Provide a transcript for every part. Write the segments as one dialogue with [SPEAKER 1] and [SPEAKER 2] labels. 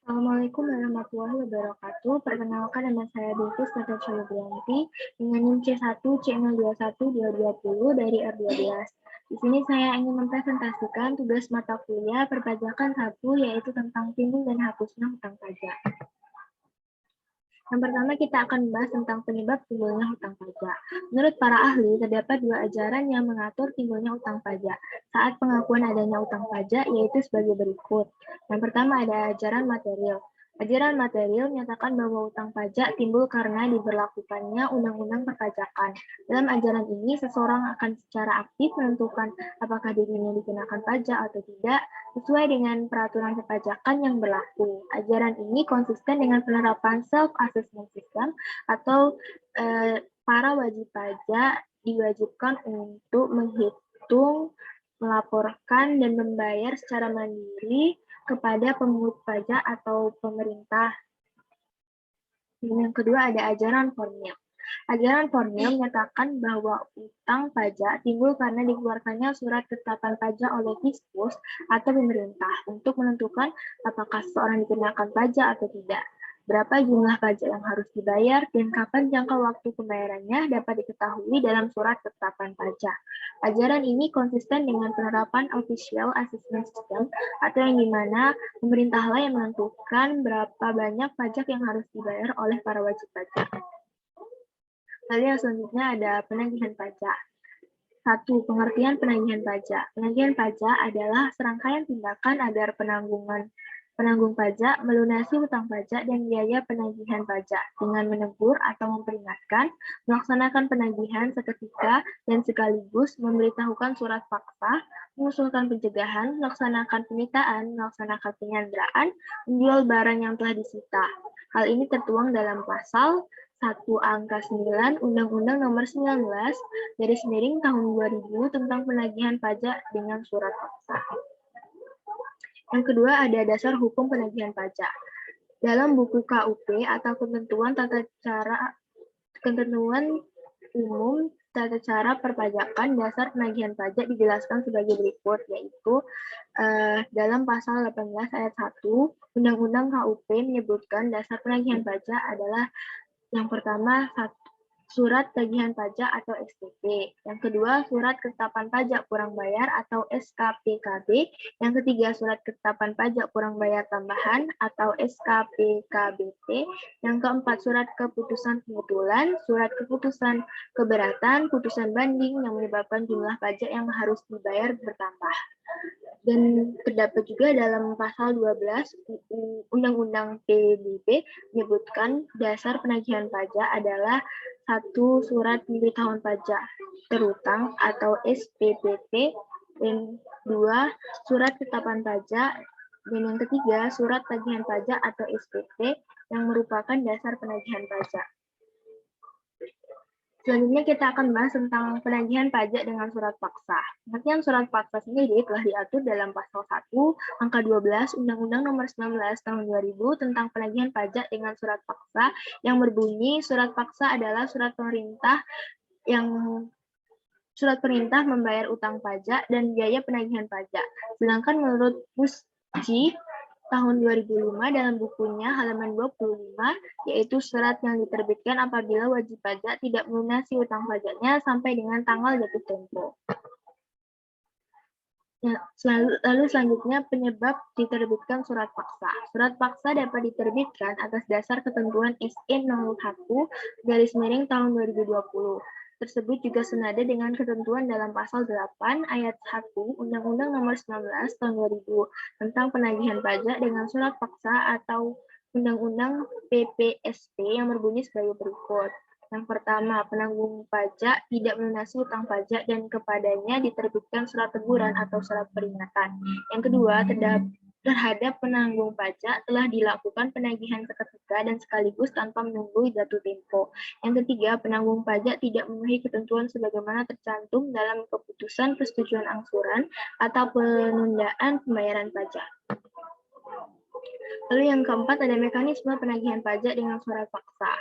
[SPEAKER 1] Assalamualaikum warahmatullahi wabarakatuh. Perkenalkan, nama saya Bilqis Natasha Lubrianti dengan NIM C1 C021 dari R12. Di sini saya ingin mempresentasikan tugas mata kuliah perpajakan 1, yaitu tentang timbul dan hapusnya hutang pajak. Yang pertama, kita akan membahas tentang penyebab timbulnya hutang pajak. Menurut para ahli, terdapat dua ajaran yang mengatur timbulnya hutang pajak saat pengakuan adanya hutang pajak, yaitu sebagai berikut. Yang pertama ada ajaran material. Ajaran material menyatakan bahwa hutang pajak timbul karena diberlakukannya undang-undang perpajakan. Dalam ajaran ini, seseorang akan secara aktif menentukan apakah dirinya dikenakan pajak atau tidak, sesuai dengan peraturan perpajakan yang berlaku. Ajaran ini konsisten dengan penerapan self-assessment system atau para wajib pajak diwajibkan untuk menghitung, melaporkan, dan membayar secara mandiri kepada pemungut pajak atau pemerintah. Dan yang kedua ada ajaran formil. Ajaran formil menyatakan bahwa utang pajak timbul karena dikeluarkannya surat ketetapan pajak oleh Fiskus atau pemerintah untuk menentukan apakah seseorang dikenakan pajak atau tidak, berapa jumlah pajak yang harus dibayar, dan kapan jangka waktu pembayarannya dapat diketahui dalam surat ketetapan pajak. Ajaran ini konsisten dengan penerapan official assessment system atau yang dimana pemerintahlah yang menentukan berapa banyak pajak yang harus dibayar oleh para wajib pajak. Lalu yang selanjutnya ada penagihan pajak. 1. Pengertian penagihan pajak. Penagihan pajak adalah serangkaian tindakan agar penanggung pajak melunasi hutang pajak dan biaya penagihan pajak dengan menegur atau memperingatkan, melaksanakan penagihan seketika dan sekaligus memberitahukan surat fakta, mengusulkan pencegahan, melaksanakan penyitaan, melaksanakan penyanderaan, menjual barang yang telah disita. Hal ini tertuang dalam pasal 1 angka 9 Undang-Undang Nomor 19 tahun 2000 tentang penagihan pajak dengan surat paksa. Yang kedua ada dasar hukum penagihan pajak. Dalam buku KUP atau ketentuan umum tata cara perpajakan, dasar penagihan pajak dijelaskan sebagai berikut, yaitu dalam pasal 18 ayat 1 Undang-Undang KUP menyebutkan dasar penagihan pajak adalah yang pertama, surat tagihan pajak atau STP. Yang kedua, surat ketetapan pajak kurang bayar atau SKPKB. Yang ketiga, surat ketetapan pajak kurang bayar tambahan atau SKPKBT. Yang keempat, surat keputusan pengutulan, surat keputusan keberatan, putusan banding yang menyebabkan jumlah pajak yang harus dibayar bertambah. Dan terdapat juga dalam pasal 12 Undang-Undang PBB menyebutkan dasar penagihan pajak adalah 1. Surat pemberitahuan pajak terutang atau SPPT, dan 2. Surat ketetapan pajak, dan yang ketiga surat tagihan pajak atau SPT yang merupakan dasar penagihan pajak. Selanjutnya kita akan bahas tentang penagihan pajak dengan surat paksa. Pengertian surat paksa sendiri telah diatur dalam pasal 1 angka 12 Undang-Undang Nomor 19 tahun 2000 tentang penagihan pajak dengan surat paksa yang berbunyi surat paksa adalah surat perintah membayar utang pajak dan biaya penagihan pajak. Sedangkan menurut Musci tahun 2005 dalam bukunya halaman 25, yaitu surat yang diterbitkan apabila wajib pajak tidak melunasi utang pajaknya sampai dengan tanggal jatuh tempo. Lalu selanjutnya penyebab diterbitkan surat paksa. Surat paksa dapat diterbitkan atas dasar ketentuan SE 01 tahun 2020. Tersebut juga senada dengan ketentuan dalam pasal 8 ayat 1 Undang-Undang Nomor 19 tahun 2000 tentang penagihan pajak dengan surat paksa atau Undang-Undang PPSP yang berbunyi sebagai berikut. Yang pertama, penanggung pajak tidak melunasi utang pajak dan kepadanya diterbitkan surat teguran atau surat peringatan. Yang kedua, terhadap penanggung pajak telah dilakukan penagihan seketika dan sekaligus tanpa menunggu jatuh tempo. Yang ketiga, penanggung pajak tidak memenuhi ketentuan sebagaimana tercantum dalam keputusan persetujuan angsuran atau penundaan pembayaran pajak. Lalu yang keempat ada mekanisme penagihan pajak dengan surat paksa.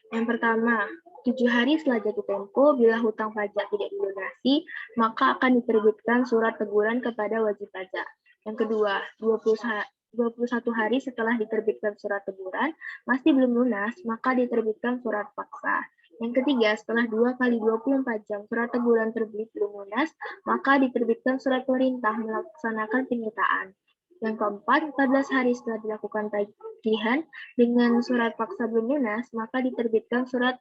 [SPEAKER 1] Yang pertama, 7 hari setelah jatuh tempo, bila hutang pajak tidak dilunasi, maka akan diterbitkan surat teguran kepada wajib pajak. Yang kedua, 21 hari setelah diterbitkan surat teguran, masih belum lunas, maka diterbitkan surat paksa. Yang ketiga, setelah 2 kali 24 jam surat teguran terbit belum lunas, maka diterbitkan surat perintah melaksanakan penyitaan. Yang keempat, 14 hari setelah dilakukan tagihan dengan surat paksa belum lunas, maka diterbitkan surat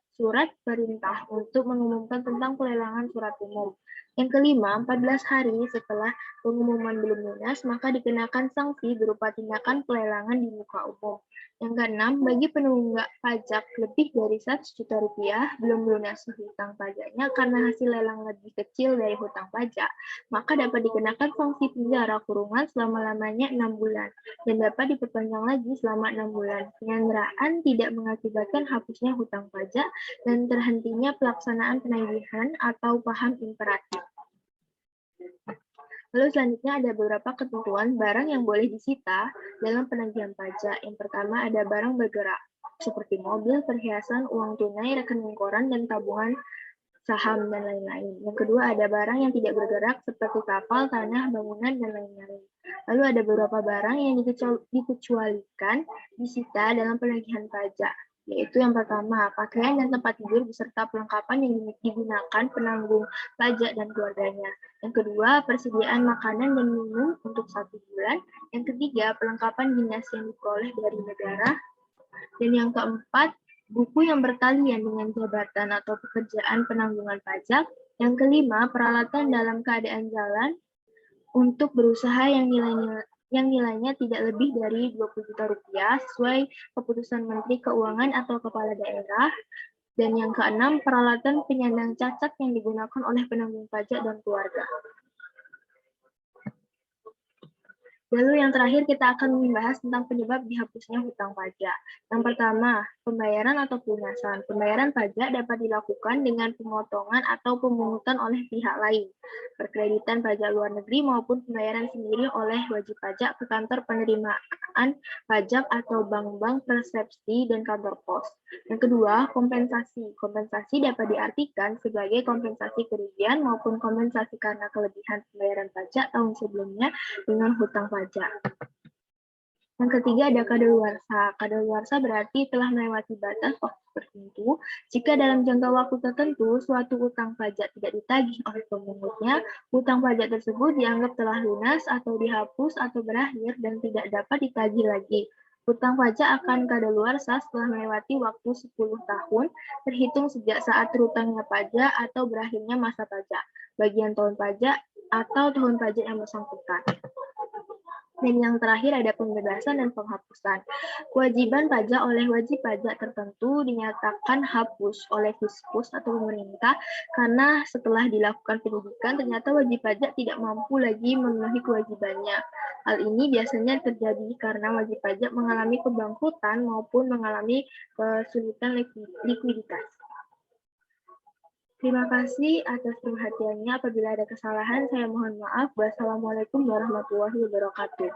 [SPEAKER 1] perintah untuk mengumumkan tentang pelelangan surat umum. Yang kelima, 14 hari setelah pengumuman belum lunas, maka dikenakan sanksi berupa tindakan pelelangan di muka umum. Yang keenam, bagi penunggak pajak lebih dari 100 juta rupiah belum lunas hutang pajaknya karena hasil lelang lebih kecil dari hutang pajak, maka dapat dikenakan sanksi penjara kurungan selama-lamanya 6 bulan dan dapat diperpanjang lagi selama 6 bulan. Penyanderaan tidak mengakibatkan hapusnya hutang pajak dan terhentinya pelaksanaan penagihan atau paham imperatif. Lalu selanjutnya ada beberapa ketentuan barang yang boleh disita dalam penagihan pajak. Yang pertama ada barang bergerak, seperti mobil, perhiasan, uang tunai, rekening koran, dan tabungan saham, dan lain-lain. Yang kedua ada barang yang tidak bergerak, seperti kapal, tanah, bangunan, dan lain-lain. Lalu ada beberapa barang yang dikecualikan disita dalam penagihan pajak, yaitu yang pertama, pakaian dan tempat tidur beserta perlengkapan yang digunakan penanggung pajak dan keluarganya. Yang kedua, persediaan makanan dan minum untuk 1 bulan. Yang ketiga, perlengkapan dinas yang diperoleh dari negara. Dan yang keempat, buku yang bertalian dengan jabatan atau pekerjaan penanggungan pajak. Yang kelima, peralatan dalam keadaan jalan untuk berusaha yang nilainya tidak lebih dari 20 juta rupiah sesuai keputusan Menteri Keuangan atau Kepala Daerah. Dan yang keenam, peralatan penyandang cacat yang digunakan oleh penanggung pajak dan keluarga. Lalu yang terakhir kita akan membahas tentang penyebab dihapusnya hutang pajak. Yang pertama, pembayaran atau pelunasan. Pembayaran pajak dapat dilakukan dengan pemotongan atau pemungutan oleh pihak lain, perkreditan pajak luar negeri maupun pembayaran sendiri oleh wajib pajak ke kantor penerimaan pajak atau bank-bank persepsi dan kantor pos. Yang kedua, kompensasi. Kompensasi dapat diartikan sebagai kompensasi kerugian maupun kompensasi karena kelebihan pembayaran pajak tahun sebelumnya dengan hutang pajak. Yang ketiga ada kadaluarsa. Kadaluarsa berarti telah melewati batas waktu tertentu. Jika dalam jangka waktu tertentu suatu utang pajak tidak ditagih oleh pemungutnya, utang pajak tersebut dianggap telah lunas atau dihapus atau berakhir dan tidak dapat ditagih lagi. Utang pajak akan kadaluarsa setelah melewati waktu 10 tahun, terhitung sejak saat terutangnya pajak atau berakhirnya masa pajak, bagian tahun pajak atau tahun pajak yang bersangkutan. Dan yang terakhir ada pembebasan dan penghapusan. Kewajiban pajak oleh wajib pajak tertentu dinyatakan hapus oleh Fiskus atau pemerintah karena setelah dilakukan penyidikan ternyata wajib pajak tidak mampu lagi memenuhi kewajibannya. Hal ini biasanya terjadi karena wajib pajak mengalami kebangkrutan maupun mengalami kesulitan likuiditas. Terima kasih atas perhatiannya. Apabila ada kesalahan, saya mohon maaf. Wassalamualaikum warahmatullahi wabarakatuh.